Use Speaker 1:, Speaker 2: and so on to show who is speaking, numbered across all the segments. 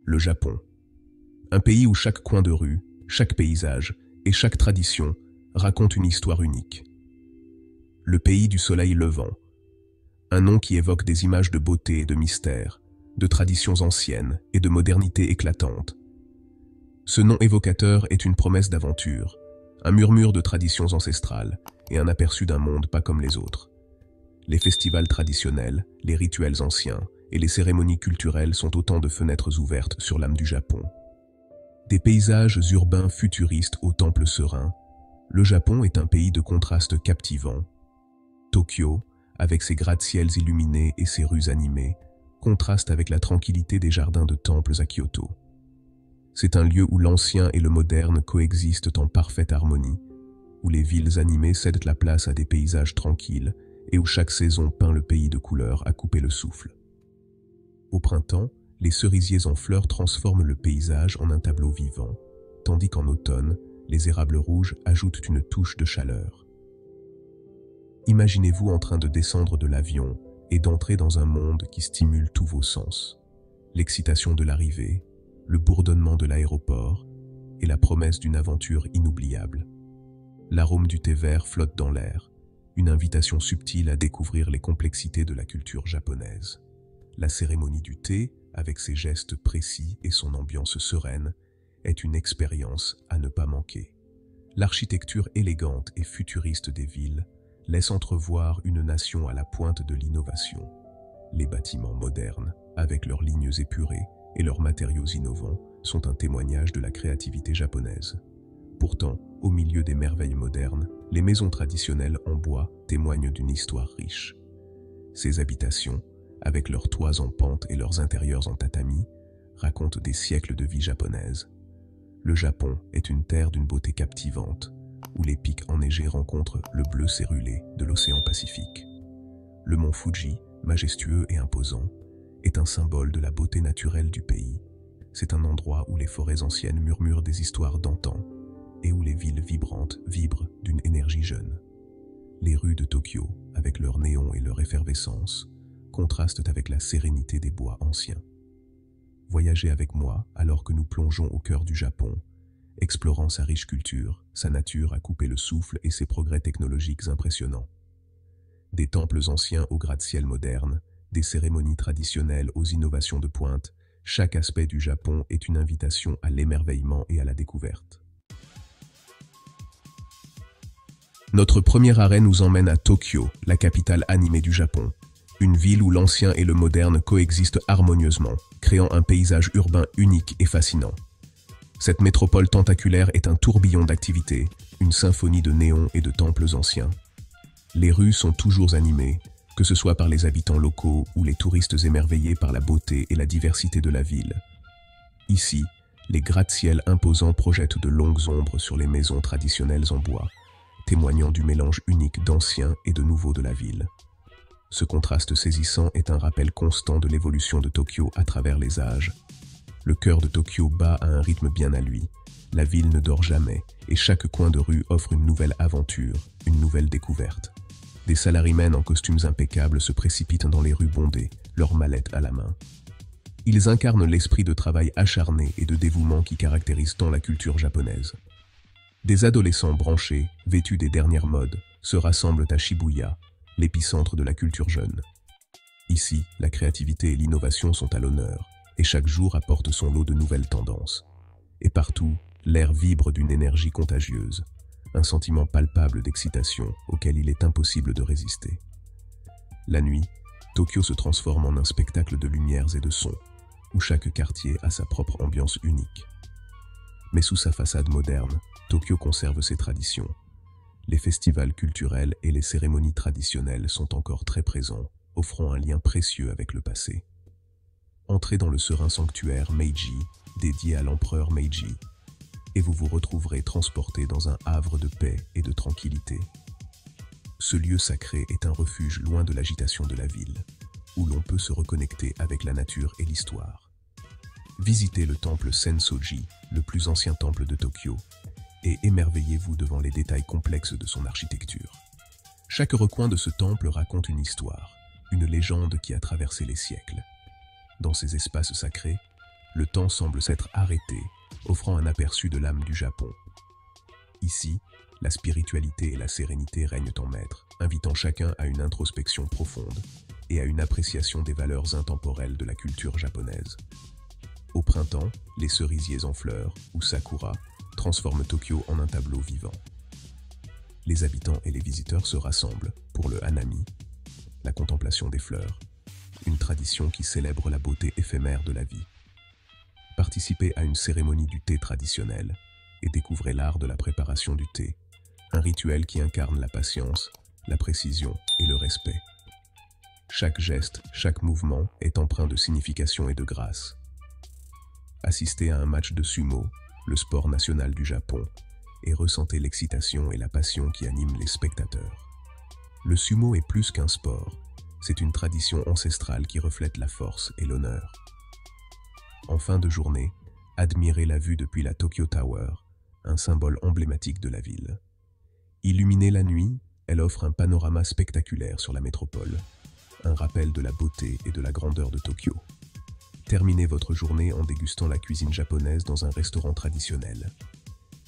Speaker 1: le Japon. Un pays où chaque coin de rue, chaque paysage et chaque tradition raconte une histoire unique. Le pays du soleil levant. Un nom qui évoque des images de beauté et de mystère, de traditions anciennes et de modernité éclatante. Ce nom évocateur est une promesse d'aventure, un murmure de traditions ancestrales et un aperçu d'un monde pas comme les autres. Les festivals traditionnels, les rituels anciens et les cérémonies culturelles sont autant de fenêtres ouvertes sur l'âme du Japon. Des paysages urbains futuristes aux temples sereins, le Japon est un pays de contrastes captivants. Tokyo, avec ses gratte-ciels illuminés et ses rues animées, contraste avec la tranquillité des jardins de temples à Kyoto. C'est un lieu où l'ancien et le moderne coexistent en parfaite harmonie, où les villes animées cèdent la place à des paysages tranquilles et où chaque saison peint le pays de couleurs à couper le souffle. Au printemps, les cerisiers en fleurs transforment le paysage en un tableau vivant, tandis qu'en automne, les érables rouges ajoutent une touche de chaleur. Imaginez-vous en train de descendre de l'avion et d'entrer dans un monde qui stimule tous vos sens. L'excitation de l'arrivée, le bourdonnement de l'aéroport et la promesse d'une aventure inoubliable. L'arôme du thé vert flotte dans l'air, une invitation subtile à découvrir les complexités de la culture japonaise. La cérémonie du thé, avec ses gestes précis et son ambiance sereine, est une expérience à ne pas manquer. L'architecture élégante et futuriste des villes laisse entrevoir une nation à la pointe de l'innovation. Les bâtiments modernes, avec leurs lignes épurées et leurs matériaux innovants, sont un témoignage de la créativité japonaise. Pourtant, au milieu des merveilles modernes, les maisons traditionnelles en bois témoignent d'une histoire riche. Ces habitations, avec leurs toits en pente et leurs intérieurs en tatami, racontent des siècles de vie japonaise. Le Japon est une terre d'une beauté captivante, où les pics enneigés rencontrent le bleu cérulé de l'océan Pacifique. Le mont Fuji, majestueux et imposant, est un symbole de la beauté naturelle du pays. C'est un endroit où les forêts anciennes murmurent des histoires d'antan et où les villes vibrantes vibrent d'une énergie jeune. Les rues de Tokyo, avec leurs néons et leur effervescence, contrastent avec la sérénité des bois anciens. Voyagez avec moi alors que nous plongeons au cœur du Japon, explorant sa riche culture, sa nature à couper le souffle et ses progrès technologiques impressionnants. Des temples anciens aux gratte-ciel modernes, des cérémonies traditionnelles aux innovations de pointe, chaque aspect du Japon est une invitation à l'émerveillement et à la découverte. Notre premier arrêt nous emmène à Tokyo, la capitale animée du Japon. Une ville où l'ancien et le moderne coexistent harmonieusement, créant un paysage urbain unique et fascinant. Cette métropole tentaculaire est un tourbillon d'activités, une symphonie de néons et de temples anciens. Les rues sont toujours animées, que ce soit par les habitants locaux ou les touristes émerveillés par la beauté et la diversité de la ville. Ici, les gratte-ciels imposants projettent de longues ombres sur les maisons traditionnelles en bois, témoignant du mélange unique d'ancien et de nouveau de la ville. Ce contraste saisissant est un rappel constant de l'évolution de Tokyo à travers les âges. Le cœur de Tokyo bat à un rythme bien à lui. La ville ne dort jamais et chaque coin de rue offre une nouvelle aventure, une nouvelle découverte. Des salarymen en costumes impeccables se précipitent dans les rues bondées, leurs mallettes à la main. Ils incarnent l'esprit de travail acharné et de dévouement qui caractérise tant la culture japonaise. Des adolescents branchés, vêtus des dernières modes, se rassemblent à Shibuya, l'épicentre de la culture jeune. Ici, la créativité et l'innovation sont à l'honneur, et chaque jour apporte son lot de nouvelles tendances. Et partout, l'air vibre d'une énergie contagieuse, un sentiment palpable d'excitation auquel il est impossible de résister. La nuit, Tokyo se transforme en un spectacle de lumières et de sons, où chaque quartier a sa propre ambiance unique. Mais sous sa façade moderne, Tokyo conserve ses traditions. Les festivals culturels et les cérémonies traditionnelles sont encore très présents, offrant un lien précieux avec le passé. Entrez dans le serein sanctuaire Meiji, dédié à l'empereur Meiji, et vous vous retrouverez transporté dans un havre de paix et de tranquillité. Ce lieu sacré est un refuge loin de l'agitation de la ville, où l'on peut se reconnecter avec la nature et l'histoire. Visitez le temple Sensoji, le plus ancien temple de Tokyo, et émerveillez-vous devant les détails complexes de son architecture. Chaque recoin de ce temple raconte une histoire, une légende qui a traversé les siècles. Dans ces espaces sacrés, le temps semble s'être arrêté, offrant un aperçu de l'âme du Japon. Ici, la spiritualité et la sérénité règnent en maître, invitant chacun à une introspection profonde et à une appréciation des valeurs intemporelles de la culture japonaise. Au printemps, les cerisiers en fleurs, ou sakura, transforment Tokyo en un tableau vivant. Les habitants et les visiteurs se rassemblent pour le hanami, la contemplation des fleurs, une tradition qui célèbre la beauté éphémère de la vie. Participez à une cérémonie du thé traditionnelle et découvrez l'art de la préparation du thé, un rituel qui incarne la patience, la précision et le respect. Chaque geste, chaque mouvement est empreint de signification et de grâce. Assistez à un match de sumo, le sport national du Japon, et ressentez l'excitation et la passion qui animent les spectateurs. Le sumo est plus qu'un sport, c'est une tradition ancestrale qui reflète la force et l'honneur. En fin de journée, admirez la vue depuis la Tokyo Tower, un symbole emblématique de la ville. Illuminée la nuit, elle offre un panorama spectaculaire sur la métropole, un rappel de la beauté et de la grandeur de Tokyo. Terminez votre journée en dégustant la cuisine japonaise dans un restaurant traditionnel.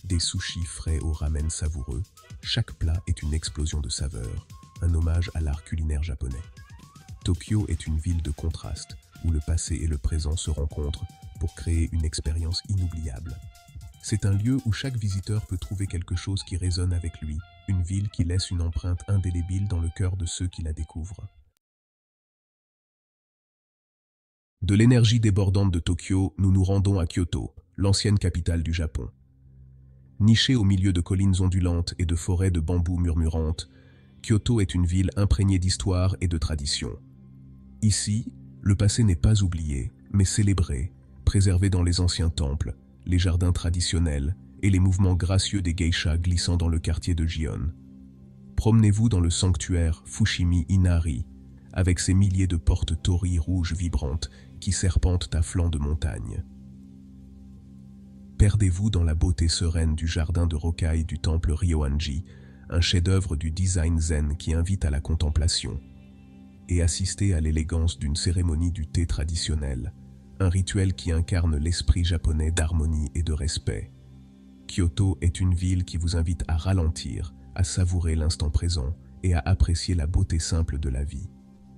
Speaker 1: Des sushis frais au ramen savoureux, chaque plat est une explosion de saveurs, un hommage à l'art culinaire japonais. Tokyo est une ville de contraste, où le passé et le présent se rencontrent pour créer une expérience inoubliable. C'est un lieu où chaque visiteur peut trouver quelque chose qui résonne avec lui, une ville qui laisse une empreinte indélébile dans le cœur de ceux qui la découvrent. De l'énergie débordante de Tokyo, nous nous rendons à Kyoto, l'ancienne capitale du Japon. Nichée au milieu de collines ondulantes et de forêts de bambous murmurantes, Kyoto est une ville imprégnée d'histoire et de tradition. Ici, le passé n'est pas oublié, mais célébré, préservé dans les anciens temples, les jardins traditionnels et les mouvements gracieux des geishas glissant dans le quartier de Gion. Promenez-vous dans le sanctuaire Fushimi Inari, avec ses milliers de portes torii rouges vibrantes qui serpentent à flanc de montagne. Perdez-vous dans la beauté sereine du jardin de rocailles du temple Ryoanji, un chef-d'œuvre du design zen qui invite à la contemplation, et assistez à l'élégance d'une cérémonie du thé traditionnel, un rituel qui incarne l'esprit japonais d'harmonie et de respect. Kyoto est une ville qui vous invite à ralentir, à savourer l'instant présent et à apprécier la beauté simple de la vie.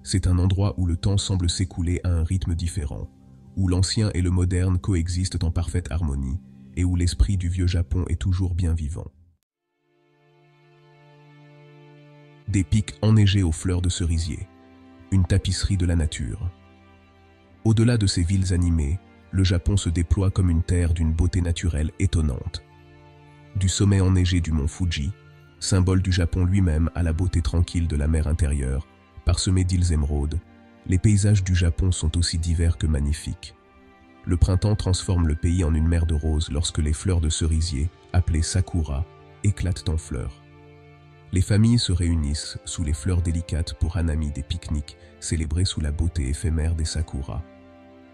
Speaker 1: C'est un endroit où le temps semble s'écouler à un rythme différent, où l'ancien et le moderne coexistent en parfaite harmonie et où l'esprit du vieux Japon est toujours bien vivant. Des pics enneigés aux fleurs de cerisier, une tapisserie de la nature. Au-delà de ces villes animées, le Japon se déploie comme une terre d'une beauté naturelle étonnante. Du sommet enneigé du mont Fuji, symbole du Japon lui-même à la beauté tranquille de la mer intérieure, parsemée d'îles émeraudes, les paysages du Japon sont aussi divers que magnifiques. Le printemps transforme le pays en une mer de roses lorsque les fleurs de cerisier, appelées sakura, éclatent en fleurs. Les familles se réunissent sous les fleurs délicates pour hanami, des pique-niques, célébrés sous la beauté éphémère des sakuras.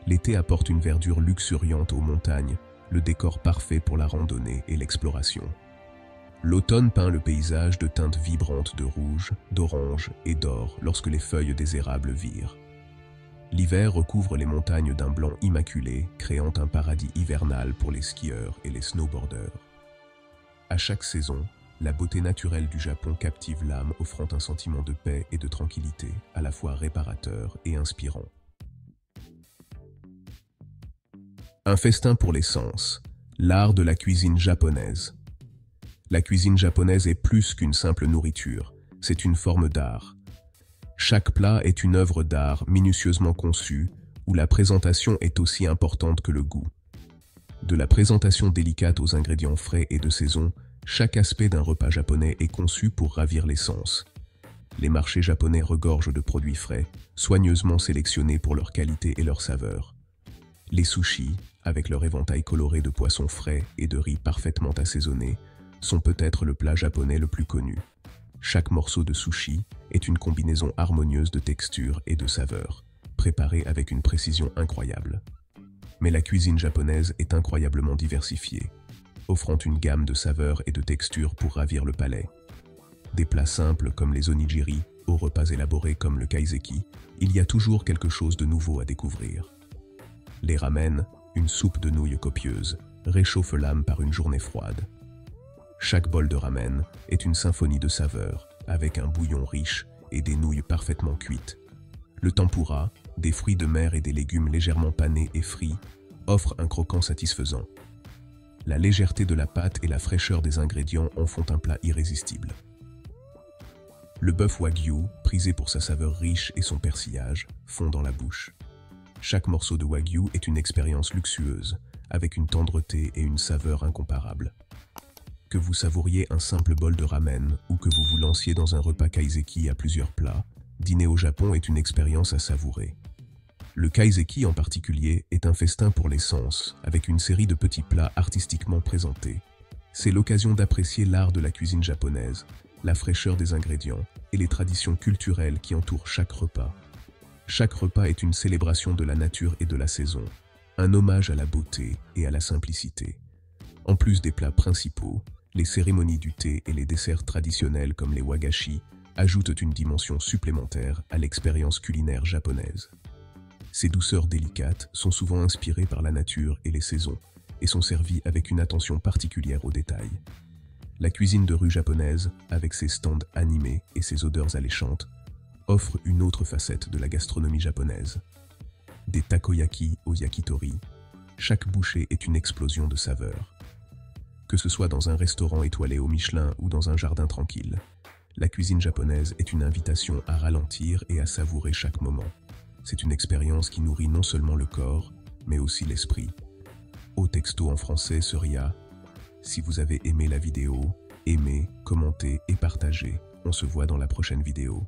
Speaker 1: L'été apporte une verdure luxuriante aux montagnes, le décor parfait pour la randonnée et l'exploration. L'automne peint le paysage de teintes vibrantes de rouge, d'orange et d'or lorsque les feuilles des érables virent. L'hiver recouvre les montagnes d'un blanc immaculé, créant un paradis hivernal pour les skieurs et les snowboarders. À chaque saison, la beauté naturelle du Japon captive l'âme, offrant un sentiment de paix et de tranquillité, à la fois réparateur et inspirant. Un festin pour les sens, l'art de la cuisine japonaise. La cuisine japonaise est plus qu'une simple nourriture, c'est une forme d'art. Chaque plat est une œuvre d'art minutieusement conçue, où la présentation est aussi importante que le goût. De la présentation délicate aux ingrédients frais et de saison, chaque aspect d'un repas japonais est conçu pour ravir les sens. Les marchés japonais regorgent de produits frais, soigneusement sélectionnés pour leur qualité et leur saveur. Les sushis, avec leur éventail coloré de poissons frais et de riz parfaitement assaisonné, sont peut-être le plat japonais le plus connu. Chaque morceau de sushi est une combinaison harmonieuse de textures et de saveurs, préparée avec une précision incroyable. Mais la cuisine japonaise est incroyablement diversifiée, offrant une gamme de saveurs et de textures pour ravir le palais. Des plats simples comme les onigiri, aux repas élaborés comme le kaiseki, il y a toujours quelque chose de nouveau à découvrir. Les ramen, une soupe de nouilles copieuse, réchauffe l'âme par une journée froide. Chaque bol de ramen est une symphonie de saveurs, avec un bouillon riche et des nouilles parfaitement cuites. Le tempura, des fruits de mer et des légumes légèrement panés et frits, offre un croquant satisfaisant. La légèreté de la pâte et la fraîcheur des ingrédients en font un plat irrésistible. Le bœuf wagyu, prisé pour sa saveur riche et son persillage, fond dans la bouche. Chaque morceau de wagyu est une expérience luxueuse, avec une tendreté et une saveur incomparables. Que vous savouriez un simple bol de ramen ou que vous vous lanciez dans un repas kaiseki à plusieurs plats, dîner au Japon est une expérience à savourer. Le kaiseki en particulier est un festin pour les sens, avec une série de petits plats artistiquement présentés. C'est l'occasion d'apprécier l'art de la cuisine japonaise, la fraîcheur des ingrédients et les traditions culturelles qui entourent chaque repas. Chaque repas est une célébration de la nature et de la saison, un hommage à la beauté et à la simplicité. En plus des plats principaux, les cérémonies du thé et les desserts traditionnels comme les wagashi ajoutent une dimension supplémentaire à l'expérience culinaire japonaise. Ces douceurs délicates sont souvent inspirées par la nature et les saisons et sont servies avec une attention particulière aux détails. La cuisine de rue japonaise, avec ses stands animés et ses odeurs alléchantes, offre une autre facette de la gastronomie japonaise. Des takoyaki au yakitori, chaque bouchée est une explosion de saveurs. Que ce soit dans un restaurant étoilé au Michelin ou dans un jardin tranquille, la cuisine japonaise est une invitation à ralentir et à savourer chaque moment. C'est une expérience qui nourrit non seulement le corps, mais aussi l'esprit. Au texto en français Seria. Si vous avez aimé la vidéo, aimez, commentez et partagez. On se voit dans la prochaine vidéo.